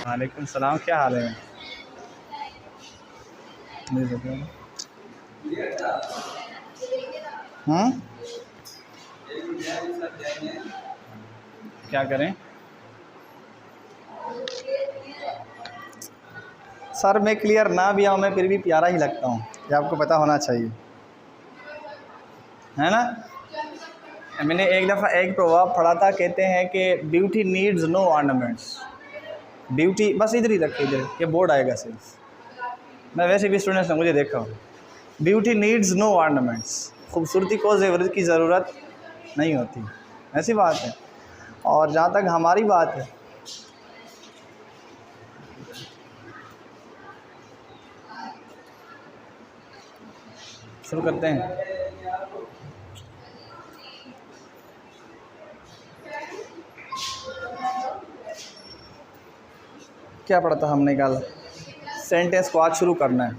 वालेकुम सलाम, क्या हाल है? हम्म, क्या करें सर? मैं क्लियर ना भी आऊँ, मैं फिर भी प्यारा ही लगता हूँ, ये आपको पता होना चाहिए, है ना? मैंने एक दफ़ा एक प्रभाव पढ़ा था, कहते हैं कि beauty needs no ornaments. Beauty बस इधर ही रखे, इधर ये बोर्ड आएगा सिर्फ, मैं वैसे भी स्टूडेंट्स ने मुझे देखा हो। ब्यूटी नीड्स नो ऑर्नामेंट्स, खूबसूरती को जेवरात की ज़रूरत नहीं होती, ऐसी बात है। और जहाँ तक हमारी बात है, शुरू करते हैं। क्या पढ़ा था हमने कल? सेंटेंस को आज शुरू करना है।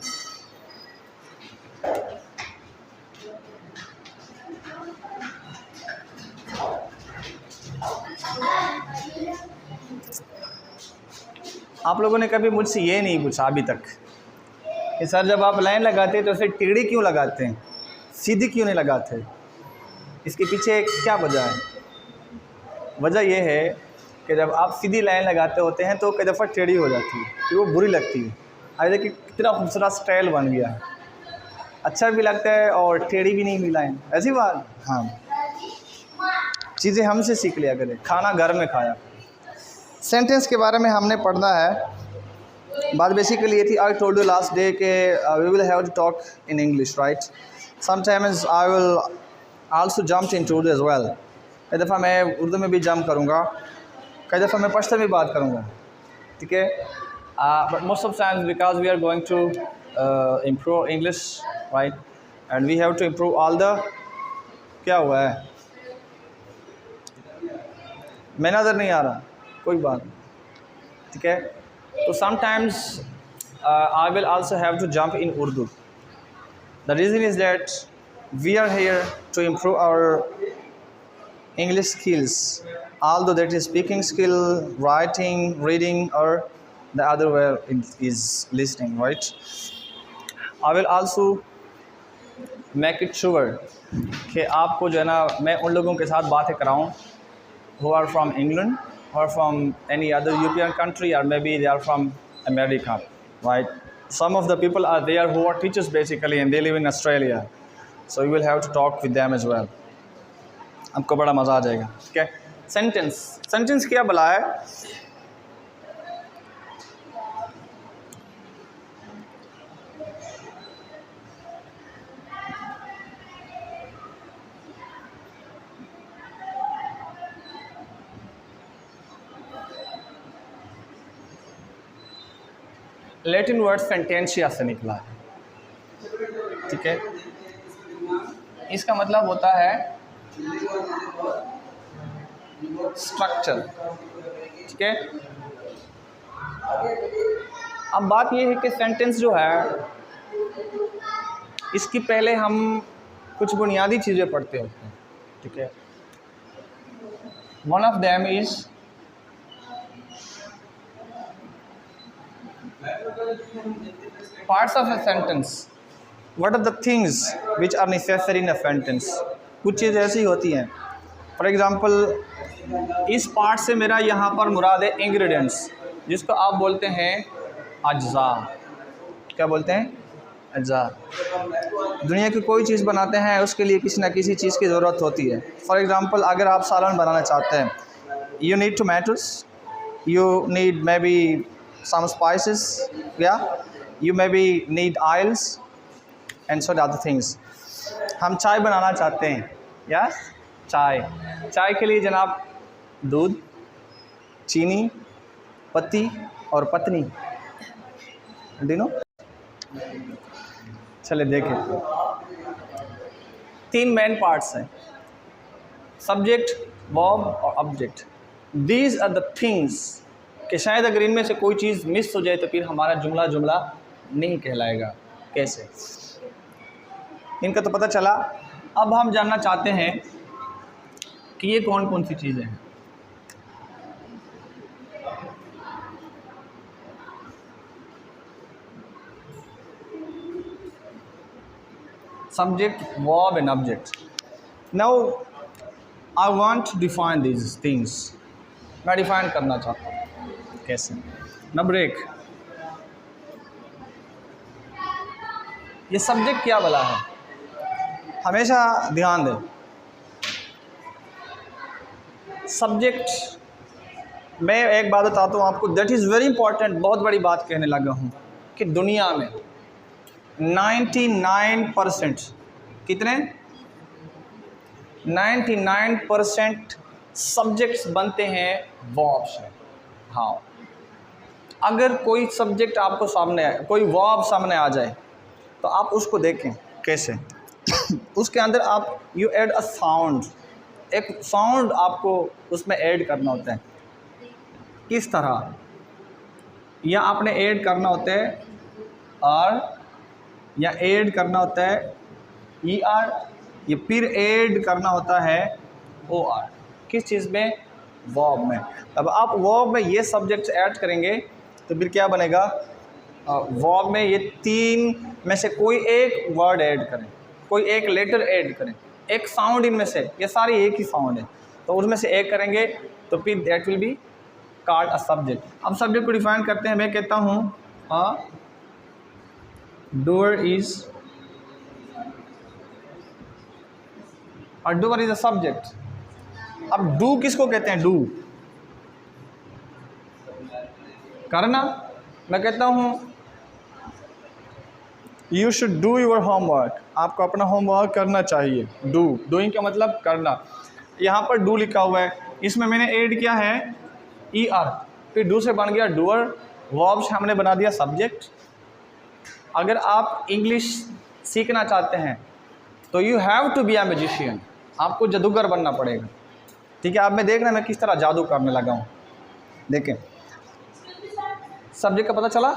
आप लोगों ने कभी मुझसे ये नहीं पूछा अभी तक कि सर जब आप लाइन लगाते हैं तो उसे टेढ़ी क्यों लगाते हैं, सीधी क्यों नहीं लगाते? इसके पीछे क्या वजह है? वजह यह है कि जब आप सीधी लाइन लगाते होते हैं तो कई दफ़ा टेढ़ी हो जाती है, फिर वो बुरी लगती है। आज देखिए कितना खूबसूरत स्टाइल बन गया है, अच्छा भी लगता है और टेढ़ी भी नहीं मिला है, ऐसी बात। हाँ, चीज़ें हमसे सीख लिया करें, खाना घर में खाया। सेंटेंस के बारे में हमने पढ़ना है। बात बेसिकली ये थी, I told you last day के we will have to talk in English, right? Sometimes I will also jump in to Urdu as well. कई दफ़ा मैं उर्दू में भी जंप करूँगा, कई दफ़ा मैं पश्तो में बात करूँगा, ठीक है? But most of times because we are going to improve English, right? And we have to improve all the, क्या हुआ है? मैं नज़र नहीं आ रहा, कोई बात नहीं, ठीक है? तो sometimes I will also have to jump in Urdu. The reason is that we are here to improve our English skills, although that is speaking skill, writing, reading, or the other way is listening, right? I will also make it sure कि आपको जो है ना, मैं उन लोगों के साथ बातें कराऊँ who are from England or from any other European country, or maybe they are from America, right? Some of the people are there who are teachers basically and they live in Australia, so you will have to talk with them as well. आपको बड़ा मज़ा आ जाएगा, ठीक है? Sentence क्या भला है? Latin word सेंटेंशिया से निकला है, ठीक है? इसका मतलब होता है स्ट्रक्चर, ठीक है? अब बात यह है कि सेंटेंस जो है, इसकी पहले हम कुछ बुनियादी चीज़ें पढ़ते होते हैं, ठीक है? One of them is parts of a sentence. What are the things which are necessary in a sentence? कुछ चीज़ ऐसी होती हैं, फॉर एग्ज़ाम्पल इस पार्ट से मेरा यहाँ पर मुराद है इंग्रेडिएंट्स, जिसको आप बोलते हैं अज्जा। क्या बोलते हैं? अज्जा। दुनिया की कोई चीज़ बनाते हैं उसके लिए किसी ना किसी चीज़ की ज़रूरत होती है। फॉर एग्ज़ाम्पल अगर आप सालन बनाना चाहते हैं, you need tomatoes, you need maybe some spices, yeah, you maybe need oils and so other things. हम चाय बनाना चाहते हैं, यस, चाय के लिए जनाब दूध, चीनी, पत्ती और पत्नी, दिनों। चले देखें, 3 मेन पार्ट्स हैं, सब्जेक्ट, वर्ब और object. These are the things कि शायद अगर इनमें से कोई चीज़ मिस हो जाए तो फिर हमारा जुमला नहीं कहलाएगा। कैसे? इनका तो पता चला। अब हम जानना चाहते हैं कि ये कौन कौन सी चीज़ें हैं। subject, verb and object. Now I want to define these things. मैं डिफाइन करना चाहता हूँ कैसे. नंबर 1, ये सब्जेक्ट क्या वाला है, हमेशा ध्यान दें. सब्जेक्ट, मैं एक बात बताता हूँ आपको, दैट इज़ वेरी इंपॉर्टेंट. बहुत बड़ी बात कहने लगा हूँ कि दुनिया में 99% कितने 99% सब्जेक्ट्स बनते हैं वर्ब से. हाँ, अगर कोई सब्जेक्ट आपको सामने आए, कोई वर्ब सामने आ जाए, तो आप उसको देखें कैसे. उसके अंदर आप यू ऐड अ साउंड, एक साउंड आपको उसमें ऐड करना होता है. किस तरह, या आपने ऐड करना होता है आर, या ऐड करना होता है ई आर, या फिर ऐड करना होता है ओ आर. किस चीज़ में, वर्ब में. अब आप वर्ब में ये सब्जेक्ट्स ऐड करेंगे तो फिर क्या बनेगा, वर्ब में ये 3 में से कोई एक वर्ड ऐड करें, कोई एक लेटर ऐड करें, एक साउंड इनमें से, ये सारी एक ही साउंड है, तो उसमें से एक करेंगे तो फिर that will be called a subject. अब सब्जेक्ट को डिफाइन करते हैं. मैं कहता हूँ a doer is a subject. अब डू किसको कहते हैं, डू करना. मैं कहता हूँ you should do your homework, आपको अपना होमवर्क करना चाहिए. डू, डूइंग का मतलब करना. यहाँ पर डू लिखा हुआ है, इसमें मैंने ऐड किया है ई आर, फिर डू से बन गया डूअर, वर्ब से हमने बना दिया सब्जेक्ट. अगर आप इंग्लिश सीखना चाहते हैं तो you have to be a magician, आपको जादूगर बनना पड़ेगा. ठीक है, आप में देख रहे हैं मैं किस तरह जादू करने लगा हूँ. देखें, सब्जेक्ट का पता चला.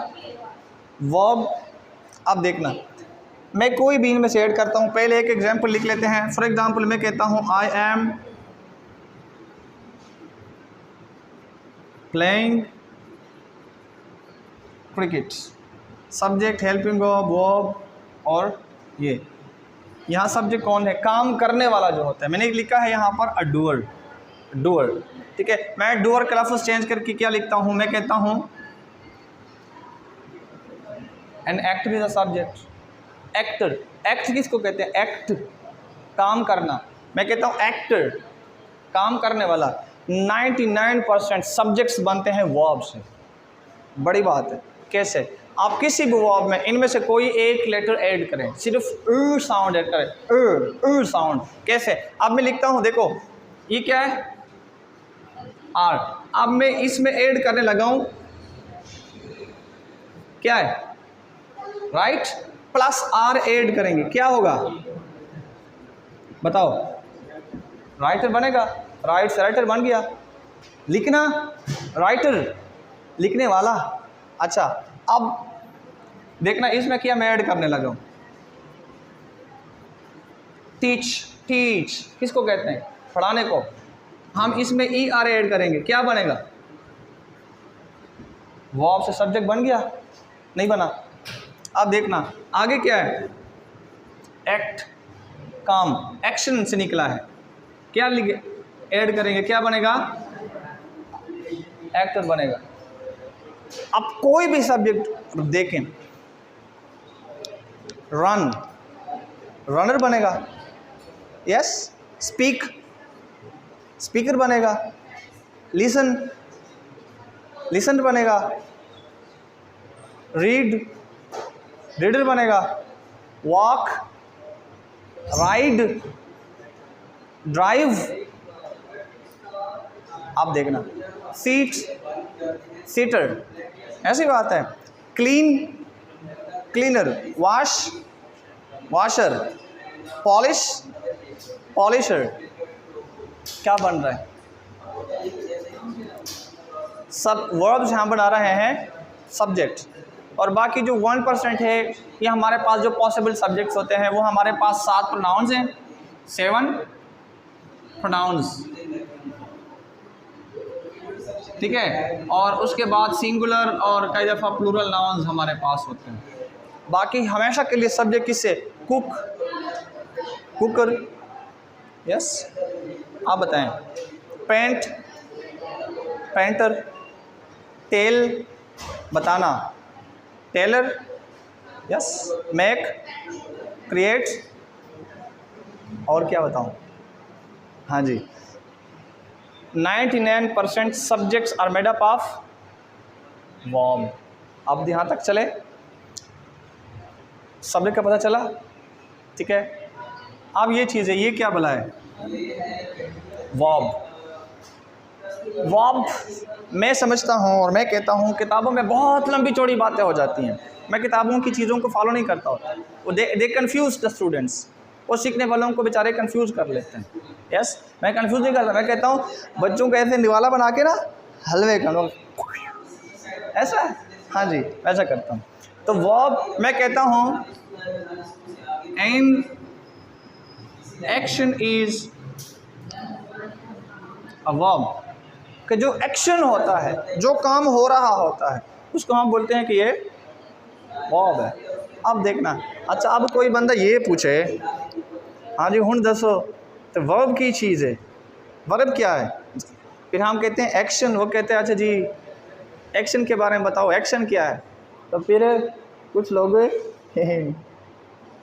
वर्ब, अब देखना, मैं कोई भी इनमें से ऐड करता हूँ. पहले एक एग्जांपल लिख लेते हैं. फॉर एग्जांपल मैं कहता हूँ I am playing cricket. Subject helping verb, और ये यहाँ सब्जेक्ट कौन है, काम करने वाला जो होता है. मैंने लिखा है यहाँ पर अ डूअर, डूअर. ठीक है, मैं डूअर का लफ्ज़ चेंज करके क्या लिखता हूँ, मैं कहता हूँ an actor is a subject. Actor, act किसको कहते हैं, एक्ट काम करना. मैं कहता हूँ एक्टर काम करने वाला. 99% सब्जेक्ट्स बनते हैं वर्ब से. बड़ी बात है. कैसे, आप किसी भी वर्ब में इनमें से कोई एक लेटर ऐड करें, सिर्फ साउंड ऐड करें, साउंड. कैसे, अब मैं लिखता हूँ, देखो ये क्या है, आर. अब मैं इसमें ऐड करने लगा हूँ, क्या है, राइट, प्लस आर ऐड करेंगे, क्या होगा बताओ, राइटर बनेगा. राइट से राइटर बन गया. लिखना, राइटर लिखने वाला. अच्छा, अब देखना इसमें क्या मैं ऐड करने लगा हूँ, टीच. टीच किसको कहते हैं, पढ़ाने को. हम इसमें ई आर ऐड करेंगे, क्या बनेगा, वर्ब से सब्जेक्ट बन गया, नहीं बना. अब देखना आगे क्या है, एक्ट काम, एक्शन से निकला है, क्या लिखे ऐड करेंगे, क्या बनेगा, एक्टर बनेगा. अब कोई भी सब्जेक्ट देखें, रन, रनर बनेगा. यस, स्पीक, स्पीकर बनेगा. लिसन, लिसन बनेगा. रीड, रीडर बनेगा. Walk, ride, drive. आप देखना, सीट, सीटर, ऐसी बात है. Clean, cleaner. Wash, washer. Polish, polisher. क्या बन रहा है, सब वर्ब्स यहाँ बना रहे हैं सब्जेक्ट. और बाकी जो 1% है, ये हमारे पास जो पॉसिबल सब्जेक्ट्स होते हैं, वो हमारे पास 7 प्रोनाउंस हैं, 7 प्रोनाउंस. ठीक है, और उसके बाद सिंगुलर और कई दफ़ा प्लूरल नाउन्स हमारे पास होते हैं. बाकी हमेशा के लिए सब्जेक्ट किससे, कुक, कुकर, यस, आप बताएं। Paint, painter. टेल, बताना, टेलर, यस। मेक, क्रिएट, और क्या बताऊं? हाँ जी, 99% subjects are made up of verb. अब यहाँ तक चले, सब्जेक्ट का पता चला, ठीक है। अब ये चीज़ है, ये क्या बोला है? वर्ब। वर्ब मैं समझता हूँ और मैं कहता हूँ किताबों में बहुत लंबी चौड़ी बातें हो जाती हैं। मैं किताबों की चीज़ों को फॉलो नहीं करता होता। वो दे कन्फ्यूज द स्टूडेंट्स, वो सीखने वालों को बेचारे कंफ्यूज कर लेते हैं। यस, मैं कंफ्यूज नहीं करता। मैं कहता हूँ बच्चों को ऐसे निवाला बना के ना हलवे का ऐसा, हाँ जी, ऐसा करता हूँ। तो वर्ब मैं कहता हूँ an action is a verb, कि जो एक्शन होता है, जो काम हो रहा होता है, उसको हम बोलते हैं कि ये वर्ब है। अब देखना, अच्छा अब कोई बंदा ये पूछे, हाँ जी हुण दसो तो वर्ब की चीज़ है, वर्ब क्या है? फिर हम कहते हैं एक्शन, वो कहते हैं अच्छा जी एक्शन के बारे में बताओ, एक्शन क्या है? तो फिर कुछ लोग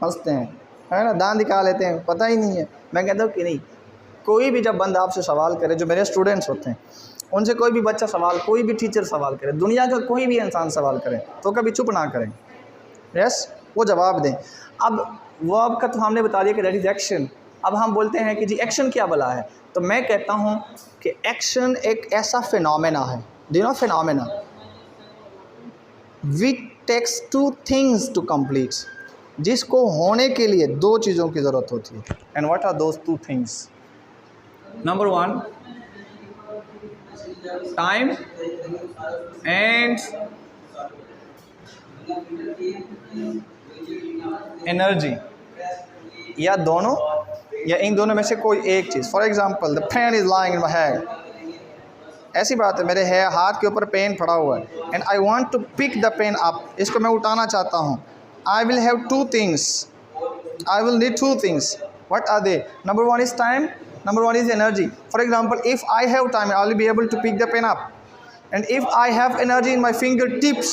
हंसते हैं, है ना, दांत दिखा लेते हैं, पता ही नहीं है। मैं कहता हूँ कि नहीं, कोई भी जब बंदा आपसे सवाल करे, जो मेरे स्टूडेंट्स होते हैं उनसे कोई भी बच्चा सवाल, कोई भी टीचर सवाल करे, दुनिया का कोई भी इंसान सवाल करे, तो कभी चुप ना करें, यस, वो जवाब दें। अब वर्ब का तो हमने बता दिया कि दैट इज़ एक्शन। अब हम बोलते हैं कि जी एक्शन क्या भला है? तो मैं कहता हूँ कि एक्शन एक ऐसा फिनोमेना है, do you know phenomena, which takes two things to complete, जिसको होने के लिए दो चीज़ों की ज़रूरत होती है। And what are those two things? Number 1 time and energy, या दोनों, या इन दोनों में से कोई एक चीज़। For example the pen is lying in my head, ऐसी बात है मेरे हाथ के ऊपर पेन पड़ा हुआ है and I want to pick the pen up, इसको मैं उठाना चाहता हूँ। I will have two things, I will need two things. What are they? Number 1 is time, number 1 is energy. For example, if I have time, I will be able to pick the pen up, and if I have energy in my fingertips,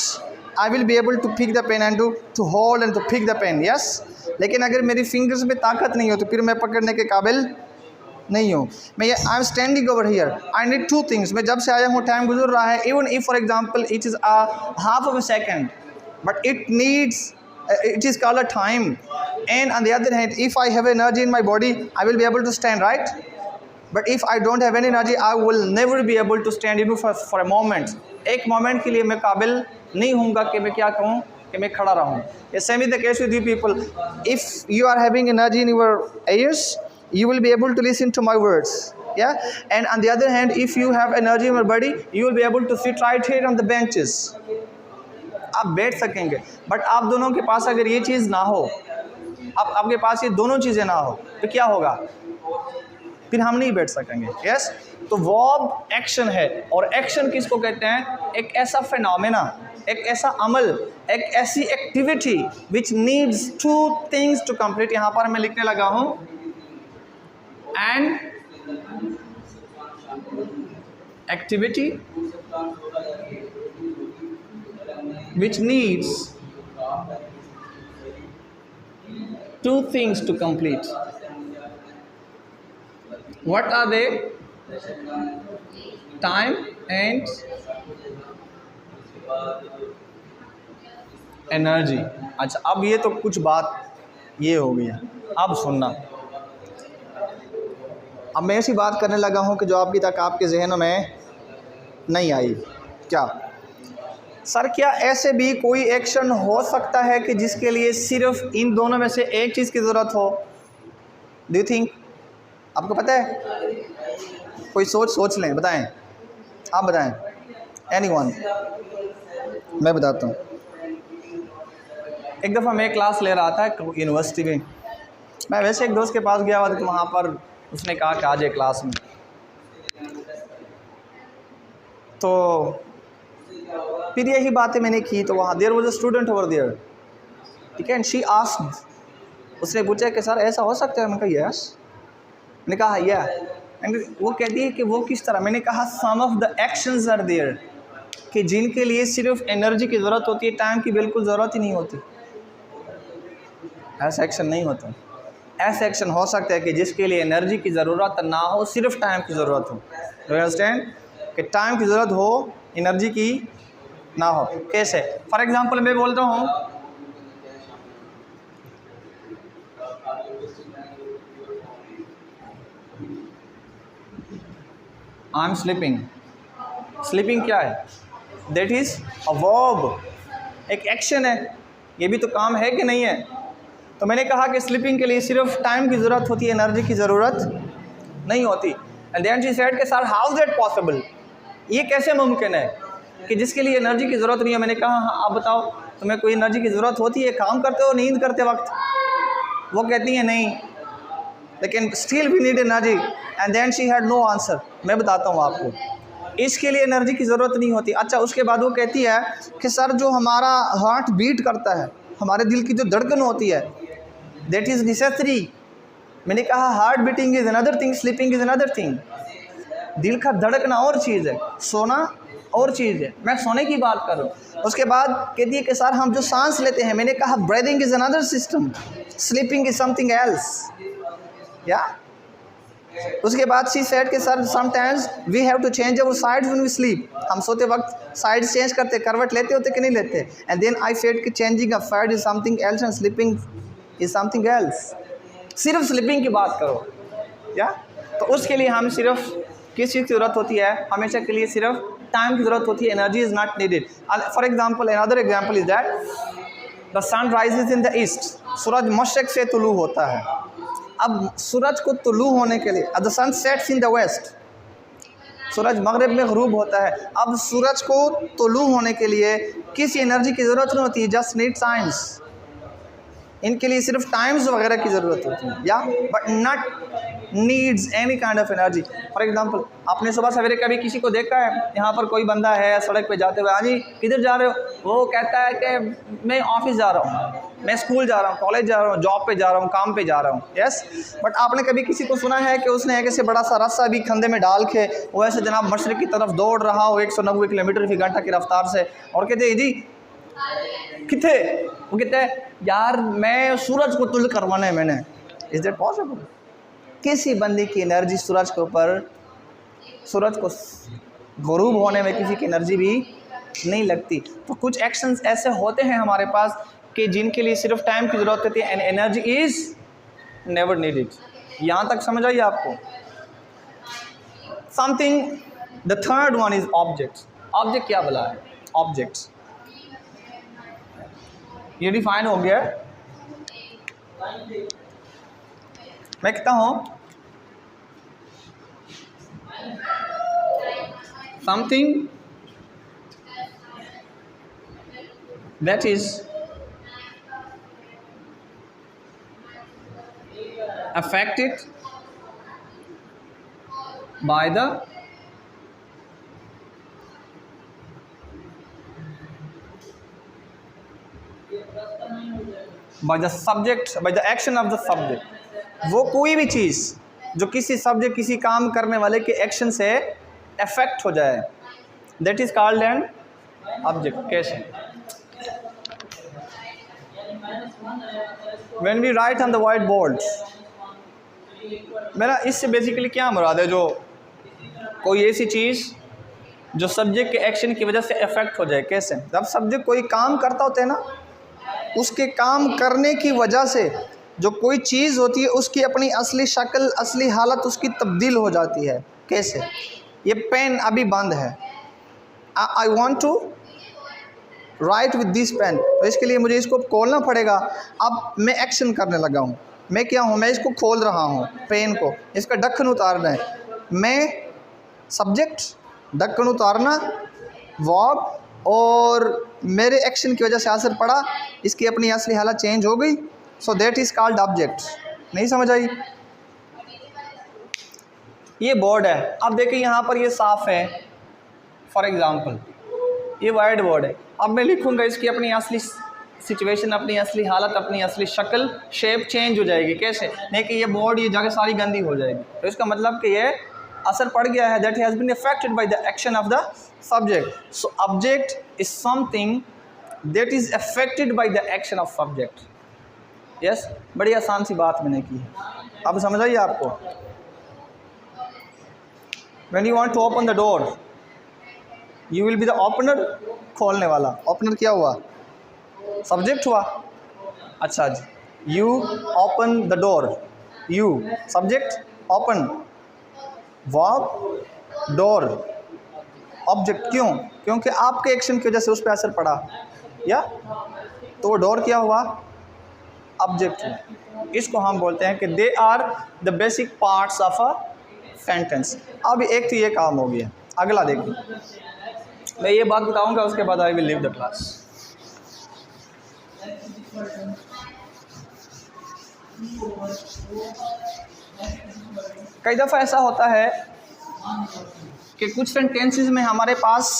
I will be able to pick the pen and to hold and to pick the pen. Yes, लेकिन अगर मेरी fingers में ताकत नहीं हो तो फिर मैं पकड़ने के काबिल नहीं हूँ। मैं ये I am standing over here, I need two things. मैं जब से आया हूँ टाइम गुजर रहा है, even if for example it is a half of a second, but it needs it is called a time. And on the other hand, if I have energy in my body, I will be able to stand, right? But if I don't have any energy, I will never be able to stand even for a moment. एक moment के लिए मैं काबिल नहीं हूँगा कि मैं क्या कहूँ, कि मैं खड़ा रहूँ। The same is the case with you people. If you are having energy in your ears, you will be able to listen to my words. Yeah. And on the other hand, if you have energy in your body, you will be able to sit right here on the benches. आप बैठ सकेंगे। But आप दोनों के पास अगर ये चीज़ ना हो, आपके पास ये दोनों चीज़ें ना हो, तो क्या होगा? फिर हम नहीं बैठ सकेंगे। यस, तो वर्ब एक्शन है, और एक्शन किसको कहते हैं? एक ऐसा फिनोमेना, एक ऐसा अमल, एक ऐसी activity which needs two things to complete. यहाँ पर मैं लिखने लगा हूँ and activity which needs two things to complete. What are they? Time and energy. अच्छा, अब ये तो कुछ बात ये हो गया। अब सुनना, अब मैं ऐसी बात करने लगा हूँ कि जो अभी तक आपके जहनों में नहीं आई। क्या सर, क्या ऐसे भी कोई एक्शन हो सकता है कि जिसके लिए सिर्फ इन दोनों में से एक चीज़ की ज़रूरत हो? Do you think? आपको पता है? कोई सोच लें, बताएं, आप बताएं, एनीवन। मैं बताता हूँ। एक दफ़ा मैं क्लास ले रहा था यूनिवर्सिटी में। मैं वैसे एक दोस्त के पास गया हुआ था, तो वहाँ पर उसने कहा कि आ जाए क्लास में। तो फिर यही बातें मैंने की, तो वहाँ there was a student over there, ठीक है, एंड शी आस्क्ड, उसने पूछा कि सर ऐसा हो सकता है? मैंने कहा यस। मैंने कहा या, एंड वो कहती है कि वो किस तरह? मैंने कहा some of the actions are there कि जिनके लिए सिर्फ एनर्जी की ज़रूरत होती है, टाइम की बिल्कुल ज़रूरत ही नहीं होती। ऐसा एक्शन नहीं होता। ऐसा एक्शन हो सकता है कि जिसके लिए एनर्जी की ज़रूरत ना हो, सिर्फ टाइम की ज़रूरत हो। Do you understand? कि टाइम की ज़रूरत हो, एनर्जी की ना हो। कैसे? फॉर एग्जांपल मैं बोलता हूँ आई एम स्लीपिंग। स्लीपिंग क्या है? दैट इज़ अ वर्ब, एक एक्शन है। ये भी तो काम है कि नहीं है? तो मैंने कहा कि स्लीपिंग के लिए सिर्फ टाइम की ज़रूरत होती है, एनर्जी की ज़रूरत नहीं होती। एंड देन शी सेड कि sir how is that possible? ये कैसे मुमकिन है कि जिसके लिए एनर्जी की ज़रूरत नहीं है? मैंने कहा हाँ, आप बताओ तुम्हें कोई एनर्जी की ज़रूरत होती है काम करते हो, नींद करते वक्त? वो कहती है नहीं, लेकिन still we need energy. And then she had no answer. मैं बताता हूँ आपको, इसके लिए एनर्जी की ज़रूरत नहीं होती। अच्छा, उसके बाद वो कहती है कि सर जो हमारा हार्ट बीट करता है, हमारे दिल की जो धड़कन होती है, दैट इज़ नेसेसरी। मैंने कहा heart beating is another thing, sleeping is another thing. दिल का धड़कना और चीज़ है, सोना और चीज़ है। मैं सोने की बात कर रहा हूँ। उसके बाद कहती है कि सर हम जो सांस लेते हैं, मैंने कहा breathing is another system, sleeping is something else. या उसके बाद शी सेड कि sir sometimes we have to change our sides when we sleep. हम सोते वक्त साइड चेंज करते, करवट लेते होते कि नहीं लेते? एंड देन आई सेड कि changing a side is something else and sleeping is something else. सिर्फ स्लीपिंग की बात करो। या तो उसके लिए हम सिर्फ किस चीज़ की ज़रूरत होती है? हमेशा के लिए सिर्फ टाइम की ज़रूरत होती है, energy is not needed. For example, another example is that the sun rises in the east. सूरज मशरक़ से तुलू होता है। अब सूरज को तुलू होने के लिए, the sun sets in the west, सूरज मगरिब में ग़रूब होता है। अब सूरज को तुलू होने के लिए किसी एनर्जी की ज़रूरत नहीं होती, जस्ट नीड साइंस। इनके लिए सिर्फ टाइम्स वगैरह की ज़रूरत होती है, या but not needs any kind of energy. For example, आपने सुबह सवेरे कभी किसी को देखा है, यहाँ पर कोई बंदा है सड़क पे जाते हुए, हाँ जी किधर जा रहे हो? वो कहता है कि मैं ऑफिस जा रहा हूँ, मैं स्कूल जा रहा हूँ, कॉलेज जा रहा हूँ, जॉब पे जा रहा हूँ, काम पे जा रहा हूँ। यस, बट आपने कभी किसी को सुना है कि उसने एक ऐसे बड़ा सा रस्सा भी कंधे में डाल के वो ऐसे जनाब मशरक़ की तरफ दौड़ रहा हो 190 किलोमीटर फी घंटा की रफ्तार से, और कहते हैं जी किथे? वो कहते हैं यार मैं सूरज को तुल करवाना है मैंने। Is that possible? किसी बंदे की एनर्जी सूरज के ऊपर, सूरज को ग़ुरूब होने में किसी की एनर्जी भी नहीं लगती। तो कुछ एक्शंस ऐसे होते हैं हमारे पास कि जिनके लिए सिर्फ टाइम की ज़रूरत होती है, and energy is never needed. यहाँ तक समझ आइए आपको? Something, the third one is objects. Object क्या बोला है? ऑब्जेक्ट्स ये डिफाइन हो गया। मैं कहता हूँ something that is affected by the subject, by the action of the subject। वो कोई भी चीज़ जो किसी सब्जेक्ट, किसी काम करने वाले के एक्शन से अफेक्ट हो जाए, that is called an object. कैसे? When we write on the white board, मेरा इससे बेसिकली क्या मुराद है? जो कोई ऐसी चीज़ जो सब्जेक्ट के एक्शन की वजह से अफेक्ट हो जाए। कैसे? जब सब्जेक्ट कोई काम करता होता है ना, उसके काम करने की वजह से जो कोई चीज़ होती है उसकी अपनी असली शक्ल, असली हालत उसकी तब्दील हो जाती है। कैसे? ये पेन अभी बंद है, I want to write with this pen, तो इसके लिए मुझे इसको खोलना पड़ेगा। अब मैं एक्शन करने लगा हूँ। मैं क्या हूँ? मैं इसको खोल रहा हूँ, पेन को, इसका ढक्कन उतारना है। मैं सब्जेक्ट, ढक्कन उतारना, वर्ब, और मेरे एक्शन की वजह से असर पड़ा, इसकी अपनी असली हालत चेंज हो गई। So that is called object. नहीं समझ आई? ये बोर्ड है, अब देखिए यहाँ पर ये साफ है। फॉर एग्जांपल ये वाइट बोर्ड है। अब मैं लिखूँगा, इसकी अपनी असली सिचुएशन, अपनी असली हालत, अपनी असली शक्ल, शेप चेंज हो जाएगी। कैसे? नहीं कि ये बोर्ड, ये जगह सारी गंदी हो जाएगी। तो इसका मतलब कि ये असर पड़ गया है, that has been affected by the action of the subject. So object is something that is affected by the action of subject. Yes, बड़ी आसान सी बात मैंने की है, अब समझ आइए आपको। When you want to open the door, you will be the opener, खोलने वाला। ओपनर क्या हुआ? सब्जेक्ट हुआ। अच्छा जी, you open the door, you subject, open verb, door object. क्यों? क्योंकि आपके एक्शन की वजह से उस पर असर पड़ा, या तो वो डोर क्या हुआ? ऑब्जेक्ट हुआ। इसको हम बोलते हैं कि they are the basic parts of a sentence. अब एक तो ये काम हो गया। अगला देखिए, मैं ये बात बताऊंगा, उसके बाद I will leave the class. कई दफ़ा ऐसा होता है कि कुछ सेंटेंसेस में हमारे पास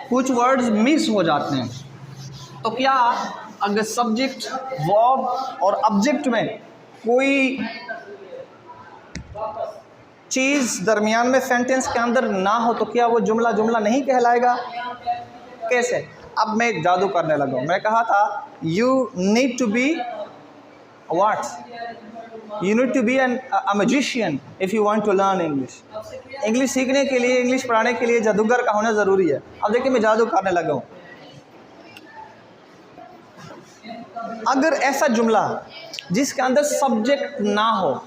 कुछ वर्ड्स मिस हो जाते हैं। तो क्या अगर सब्जेक्ट, वर्ब और ऑब्जेक्ट में कोई चीज़ दरमियान में सेंटेंस के अंदर ना हो तो क्या वो जुमला जुमला नहीं कहलाएगा? कैसे? अब मैं जादू करने लगा हूँ। मैं कहा था you need to be what? You need to be a magician if you want to learn English. English सीखने के लिए, इंग्लिश पढ़ाने के लिए जादूगर का होना ज़रूरी है। अब देखिए, मैं जादू करने लगा हूँ। अगर ऐसा जुमला जिसके अंदर सब्जेक्ट ना हो,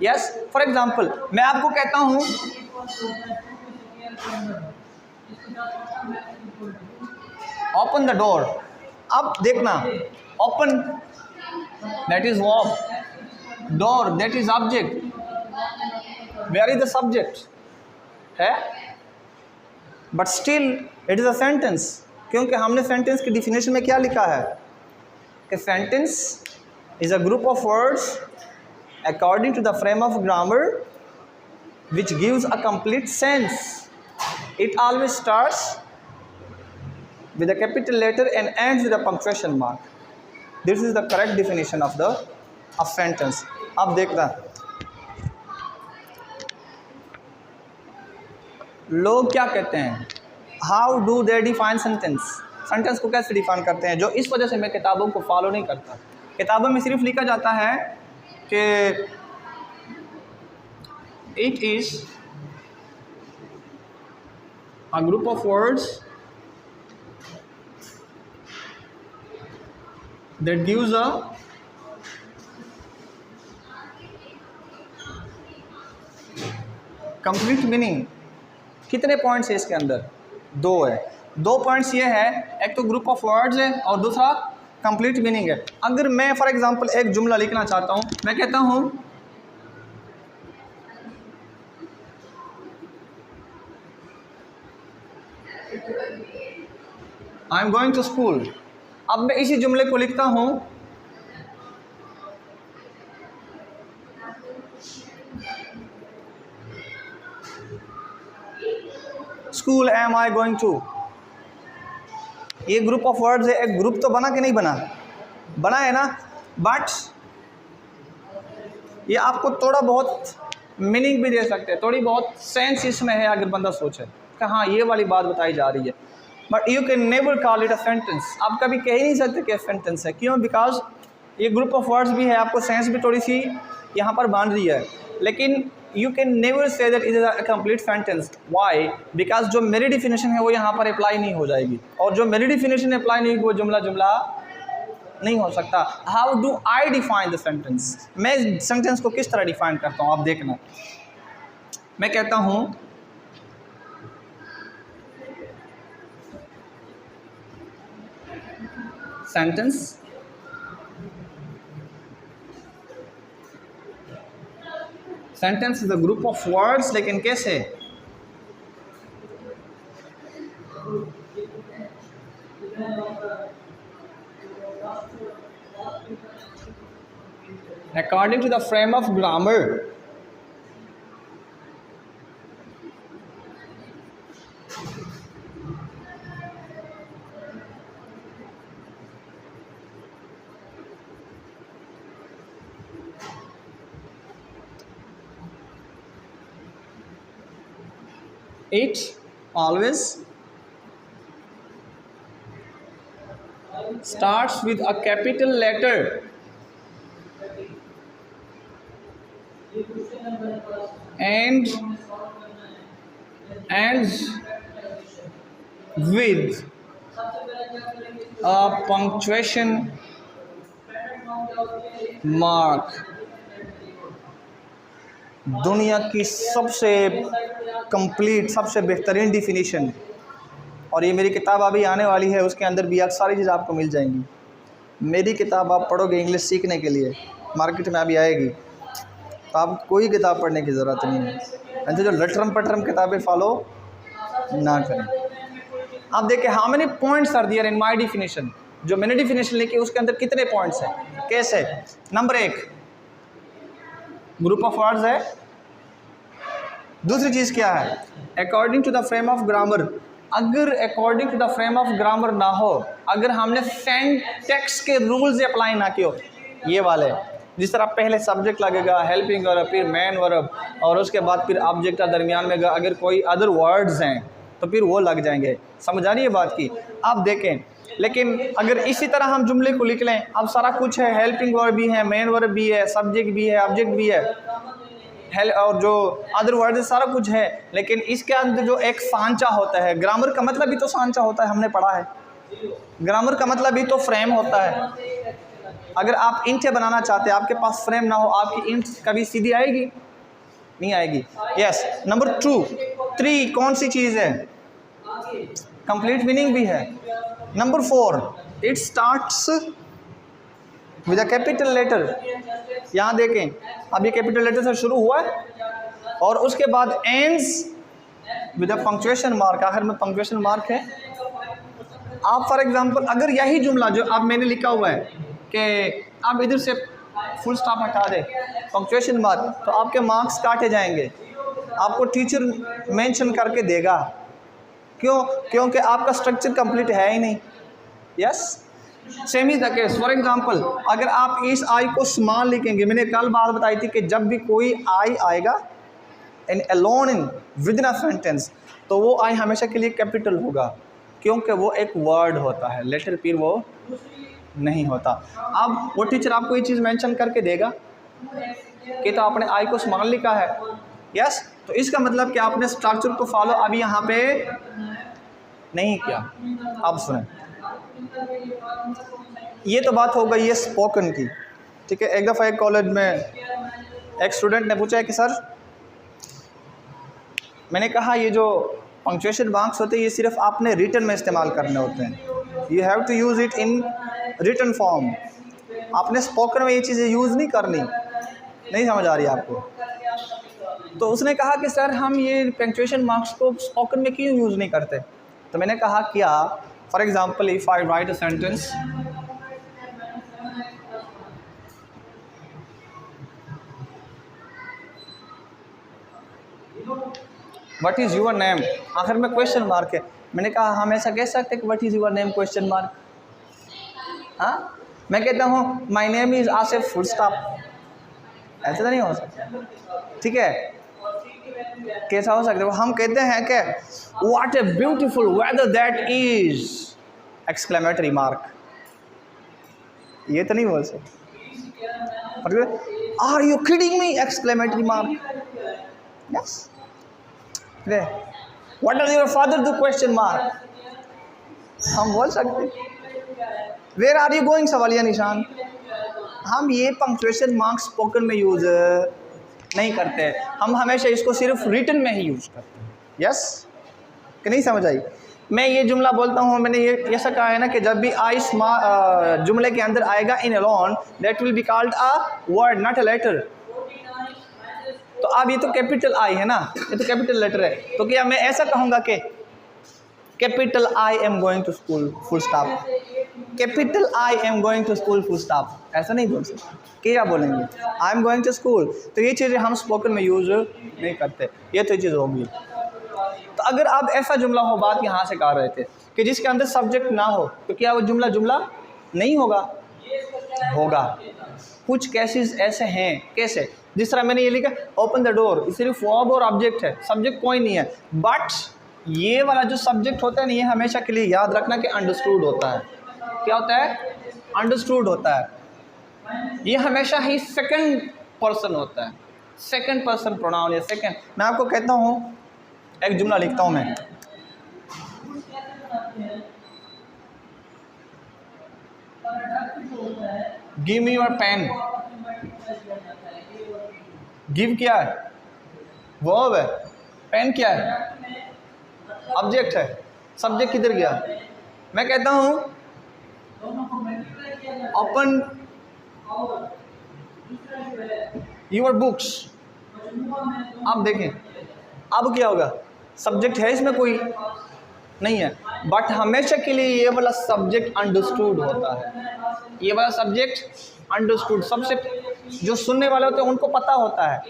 यस, फॉर एग्जाम्पल मैं आपको कहता हूँ ओपन द डोर। अब देखना, open that is verb, door that is object, where is the subject है, but still it is a sentence. क्योंकि हमने सेंटेंस की डिफिनेशन में क्या लिखा है कि sentence is a group of words according to the frame of grammar which gives a complete sense. It always starts with a capital letter and ends with a punctuation mark. This is the correct definition of the sentence. अब देखना, लोग क्या कहते हैं, how do they define sentence? Sentence को कैसे define करते हैं? जो इस वजह से मैं किताबों को फॉलो नहीं करता। किताबों में सिर्फ लिखा जाता है कि it is a group of words that gives a complete meaning। कितने पॉइंट्स है इसके अंदर? दो है। दो पॉइंट्स ये है, एक तो ग्रुप ऑफ वर्ड्स है और दूसरा कंप्लीट मीनिंग है। अगर मैं फॉर एग्जांपल एक जुमला लिखना चाहता हूँ, मैं कहता हूँ I am going to school. अब मैं इसी जुमले को लिखता हूँ school am I going to. ये ग्रुप ऑफ वर्ड्स है। एक ग्रुप तो बना कि नहीं बना? बना है ना। बट ये आपको थोड़ा बहुत मीनिंग भी दे सकते हैं, थोड़ी बहुत सेंस इसमें है अगर बंदा सोचे कि हाँ ये वाली बात बताई जा रही है। But you can never call it a sentence. आप कभी कह ही नहीं सकते कि सेंटेंस है। क्यों? बिकॉज ये ग्रुप ऑफ वर्ड्स भी है, आपको सेंस भी थोड़ी सी यहाँ पर बांध रही है, लेकिन you can never say that it is a complete sentence. Why? Because जो मेरी डिफिनेशन है वो यहाँ पर अप्लाई नहीं हो जाएगी, और जो मेरी डिफिनेशन अप्लाई नहीं होगी वो जुमला जुमला नहीं हो सकता। How do I define the sentence? मैं सेंटेंस को किस तरह डिफाइन करता हूँ, आप देखना। मैं कहता हूँ sentence sentence is a group of words, लेकिन कैसे? according to the frame of grammar It always starts with a capital letter and ends with a punctuation mark। दुनिया की सबसे कंप्लीट, सबसे बेहतरीन डिफिनीशन, और ये मेरी किताब अभी आने वाली है, उसके अंदर भी सारी चीज़ आपको मिल जाएंगी। मेरी किताब आप पढ़ोगे इंग्लिश सीखने के लिए, मार्केट में अभी आएगी, तो आप कोई किताब पढ़ने की ज़रूरत नहीं है। ऐसे जो लटरम पटरम किताबें फॉलो ना करें। आप देखें how many points are there in my definition, जो मैंने डिफिनीशन लिखी उसके अंदर कितने पॉइंट्स हैं, कैसे। नंबर 1 ग्रुप ऑफ वर्ड्स है। दूसरी चीज़ क्या है, according to the frame of grammar. अगर according to the frame of grammar ना हो, अगर हमने सिंटैक्स के रूल्स अप्लाई ना किए, ये वाले जिस तरह पहले सब्जेक्ट लगेगा, हेल्पिंग वर्ब, फिर मेन वर्ब, और उसके बाद फिर ऑब्जेक्ट दरमियान में अगर कोई अदर वर्ड्स हैं तो फिर वो लग जाएंगे। समझ आ रही है बात की। आप देखें, लेकिन अगर इसी तरह हम जुमले को लिख लें, अब सारा कुछ है, हेल्पिंग वर्ब भी है, मेन वर्ब भी है, सब्जेक्ट भी है, ऑब्जेक्ट भी है, और जो अदर वर्ड सारा कुछ है, लेकिन इसके अंदर जो एक सांचा होता है, ग्रामर का मतलब भी तो सांचा होता है, हमने पढ़ा है। ग्रामर का मतलब भी तो फ्रेम होता है। अगर आप इंट बनाना चाहते हैं, आपके पास फ्रेम ना हो, आपकी इंट कभी सीधी आएगी? नहीं आएगी। यस। नंबर 3 कौन सी चीज़ है? कंप्लीट मीनिंग भी है। Number 4 it starts with a capital letter. यहाँ देखें, अब ये कैपिटल लेटर से शुरू हुआ है और उसके बाद ends with a punctuation mark, आखिर में पंक्चुएशन मार्क है। आप फॉर एग्जांपल अगर यही जुमला जो अब मैंने लिखा हुआ है कि आप इधर से फुल स्टॉप हटा दें, पंक्चुएशन मार्क, तो आपके मार्क्स काटे जाएंगे, आपको टीचर मेंशन करके देगा। क्यों? क्योंकि आपका स्ट्रक्चर कंप्लीट है ही नहीं। Yes, same is the case. For example अगर आप इस आई को स्मॉल लिखेंगे, मैंने कल बात बताई थी कि जब भी कोई आई आएगा in alone in within a sentence, तो वो आई हमेशा के लिए कैपिटल होगा, क्योंकि वो एक वर्ड होता है, लेटर फिर वो नहीं होता। अब वो टीचर आपको ये चीज़ मेंशन करके देगा कि तो आपने आई को स्मॉल लिखा है। यस, तो इसका मतलब कि आपने स्ट्रक्चर को फॉलो अभी यहाँ पे नहीं किया। अब सुने, ये तो बात हो गई है स्पोकन की, ठीक है। एक दफ़ा एक कॉलेज में एक स्टूडेंट ने पूछा है कि सर, मैंने कहा ये जो पंक्चुएशन मार्क्स होते हैं ये सिर्फ आपने रिटन में इस्तेमाल करने होते हैं, you have to use it in written form, आपने स्पोकन में ये चीज़ें यूज़ नहीं करनी। नहीं समझ आ रही आपको? तो उसने कहा कि सर हम ये पंक्चुएशन मार्क्स को स्पोकन में क्यों यूज़ नहीं करते? तो मैंने कहा क्या, for example if I right a sentence, what is your name, आखिर में क्वेश्चन मार्क है। मैंने कहा हम ऐसा कह सकते हैं कि what is your name question mark? हाँ, मैं कहता हूँ my name is Asif full stop, ऐसा तो नहीं हो सकता, ठीक है। कैसा हो सकता है? हम कहते हैं कि what a beautiful weather that is exclamatory mark, ये तो नहीं बोल सकते। Are you kidding me exclamatory mark. Yes, what does your father do question mark, हम बोल सकते। वेयर आर यू गोइंग सवालिया निशान। हम ये पंक्चुएशन मार्क्स स्पोकन में यूज़ नहीं करते, हम हमेशा इसको सिर्फ रिटन में ही यूज़ करते हैं। यस कि नहीं समझ आई? मैं ये जुमला बोलता हूँ, मैंने ये ऐसा कहा है ना कि जब भी आई जुमले के अंदर आएगा in alone, that will be called a word not a letter. तो अब ये तो कैपिटल आई है ना, ये तो कैपिटल लेटर है, तो क्या मैं ऐसा कहूँगा कि capital I am going to school full stop, capital I am going to school full stop, ऐसा नहीं बोल सकते। क्या बोलेंगे? I am going to school. तो ये चीज़ें हम स्पोकन में यूज़ नहीं करते, ये तो चीज़ होगी। तो अगर आप ऐसा जुमला हो, बात यहाँ से कर रहे थे कि जिसके अंदर सब्जेक्ट ना हो, तो क्या वो जुमला जुमला नहीं होगा? होगा। कुछ केसेस ऐसे हैं, कैसे? जिस तरह मैंने ये लिखा ओपन द डोर, ये सिर्फ वर्ब और ऑब्जेक्ट है, सब्जेक्ट कोई नहीं है। बट ये वाला जो सब्जेक्ट होता है ना, ये हमेशा के लिए याद रखना कि अंडरस्टूड होता है। क्या होता है? अंडरस्टूड होता है। ये हमेशा ही सेकंड पर्सन होता है, सेकंड पर्सन प्रोनाउन या सेकंड। मैं आपको कहता हूँ, एक जुमला लिखता हूँ मैं, give me your pen. Give क्या है? वर्ब है। पेन क्या है? ऑब्जेक्ट है। सब्जेक्ट किधर गया? मैं कहता हूँ ओपन योर बुक्स। आप देखें अब क्या होगा? सब्जेक्ट है इसमें कोई नहीं है, बट हमेशा के लिए ये वाला सब्जेक्ट अंडरस्टूड होता है। ये वाला सब्जेक्ट अंडरस्टूड, सबसे जो सुनने वाले होते हैं उनको पता होता है।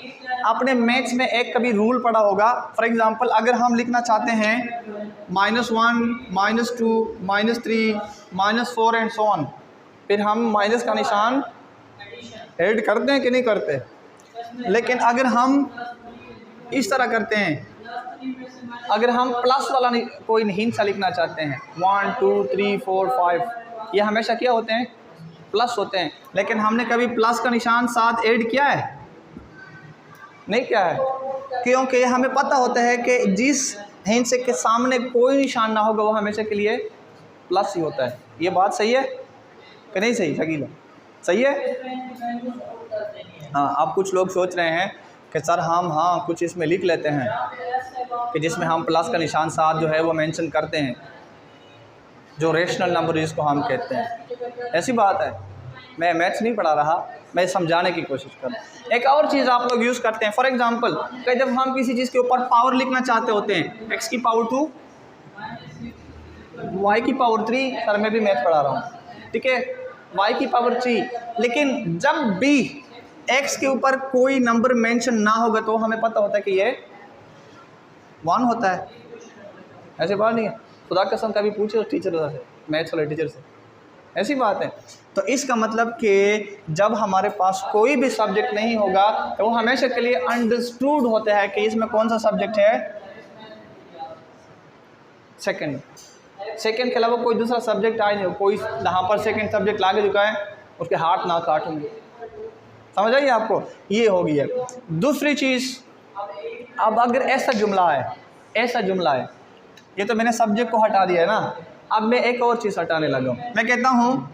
आपने मैथ्स में एक कभी रूल पढ़ा होगा, फॉर एग्जांपल अगर हम लिखना चाहते हैं -1 -2 -3 -4 एंड सो ऑन, फिर हम माइनस का निशान ऐड करते हैं कि नहीं करते? लेकिन अगर हम इस तरह करते हैं, अगर हम प्लस वाला कोई हिंसा लिखना चाहते हैं 1 2 3 4 5, ये हमेशा क्या होते हैं? प्लस होते हैं। लेकिन हमने कभी प्लस का निशान साथ ऐड किया है? नहीं किया है, क्योंकि हमें पता होता है कि जिस हिंसे के सामने कोई निशान ना होगा वो हमेशा के लिए प्लस ही होता है। ये बात सही है कि नहीं सही? शकील सही है? हाँ, अब कुछ लोग सोच रहे हैं कि सर हम हाँ कुछ इसमें लिख लेते हैं कि जिसमें हम प्लस का निशान साथ जो है वो मेंशन करते हैं, जो रेशनल नंबर जिसको हम कहते हैं। ऐसी बात है, मैं मैथ्स नहीं पढ़ा रहा, मैं समझाने की कोशिश कर रहा हूँ। एक और चीज़ आप लोग यूज़ करते हैं, फॉर एग्जांपल कि जब हम किसी चीज़ के ऊपर पावर लिखना चाहते होते हैं, x की पावर 2 y की पावर 3, सर मैं भी मैथ पढ़ा रहा हूँ, ठीक है, y की पावर 3, लेकिन जब भी x के ऊपर कोई नंबर मेंशन ना होगा तो हमें पता होता है कि ये 1 होता है। ऐसी बात नहीं है, खुदा कसम कभी पूछे उस टीचर से, मैथ्स वाले टीचर से, ऐसी बात है। तो इसका मतलब कि जब हमारे पास कोई भी सब्जेक्ट नहीं होगा तो वो हमेशा के लिए अंडरस्टूड होता है कि इसमें कौन सा सब्जेक्ट है, सेकंड। सेकंड के अलावा कोई दूसरा सब्जेक्ट आए नहीं, कोई यहाँ पर सेकंड सब्जेक्ट लाके चुका है, उसके हाथ ना काटूंगे। समझ आइए आपको? ये हो गई है। दूसरी चीज़, अब अगर ऐसा जुमला है, ऐसा जुमला है, ये तो मैंने सब्जेक्ट को हटा दिया है ना, अब मैं एक और चीज़ हटाने लगा हूँ। मैं कहता हूँ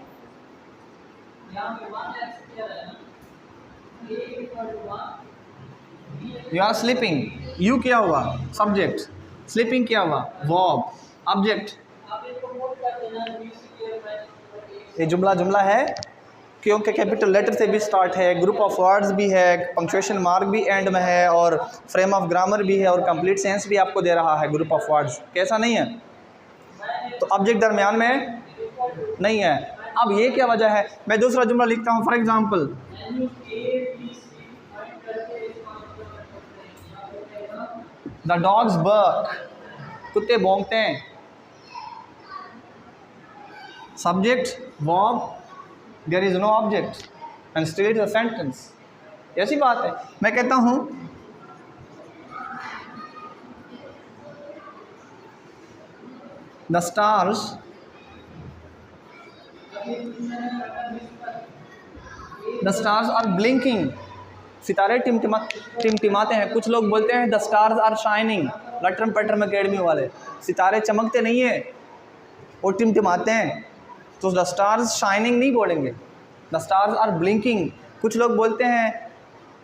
यू आर स्लीपिंग, यू क्या हुआ? सब्जेक्ट, स्लीपिंग क्या हुआ? Verb, object. ये जुमला है क्योंकि कैपिटल लेटर से भी स्टार्ट है, ग्रुप ऑफ वर्ड्स भी है, पंक्चुएशन मार्क भी एंड में है, और फ्रेम ऑफ ग्रामर भी है, और कंप्लीट सेंस भी आपको दे रहा है ग्रुप ऑफ वर्ड्स। कैसा नहीं है? तो ऑब्जेक्ट दरमियान में नहीं है। अब ये क्या वजह है? मैं दूसरा जुमला लिखता हूँ, for example the dogs bark, कुत्ते भौंकते हैं। Subject verb, there is no object and still it is a sentence. ऐसी बात है। मैं कहता हूँ द स्टार्स आर ब्लिंकिंग, सितारे टिमटिमाते हैं। कुछ लोग बोलते हैं द स्टार्स आर शाइनिंग, लटरम पटरम अकेडमी वाले, सितारे चमकते नहीं है, वो टिमटिमाते हैं। तो द स्टार्स शाइनिंग नहीं बोलेंगे, द स्टार्स आर ब्लिंकिंग। कुछ लोग बोलते हैं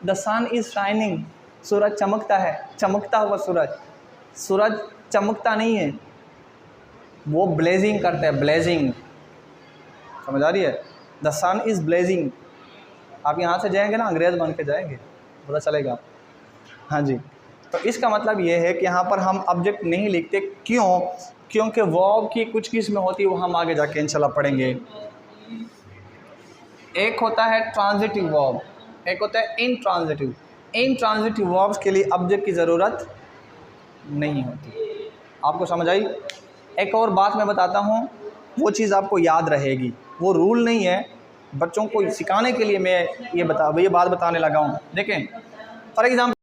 द सन इज़ शाइनिंग, सूरज चमकता है, चमकता हुआ सूरज। सूरज चमकता नहीं है, वो ब्लेजिंग करता है, ब्लेजिंग। समझ आ रही है? The sun is blazing. आप यहाँ से जाएंगे ना, अंग्रेज़ बन के जाएंगे, पता चलेगा। हाँ जी, तो इसका मतलब ये है कि यहाँ पर हम ऑब्जेक्ट नहीं लिखते। क्यों? क्योंकि वर्ब की कुछ किस्में होती है, वो हम आगे जाके इंशाल्लाह पढ़ेंगे। एक होता है ट्रांजिटिव वर्ब, एक होता है इनट्रांजिटिव। इनट्रांजिटिव वर्ब्स के लिए ऑब्जेक्ट की ज़रूरत नहीं होती। आपको समझ आई? एक और बात मैं बताता हूँ, वो चीज़ आपको याद रहेगी। वो रूल नहीं है, बच्चों को सिखाने के लिए मैं ये बात बताने लगा हूँ। देखें फॉर एग्ज़ाम्पल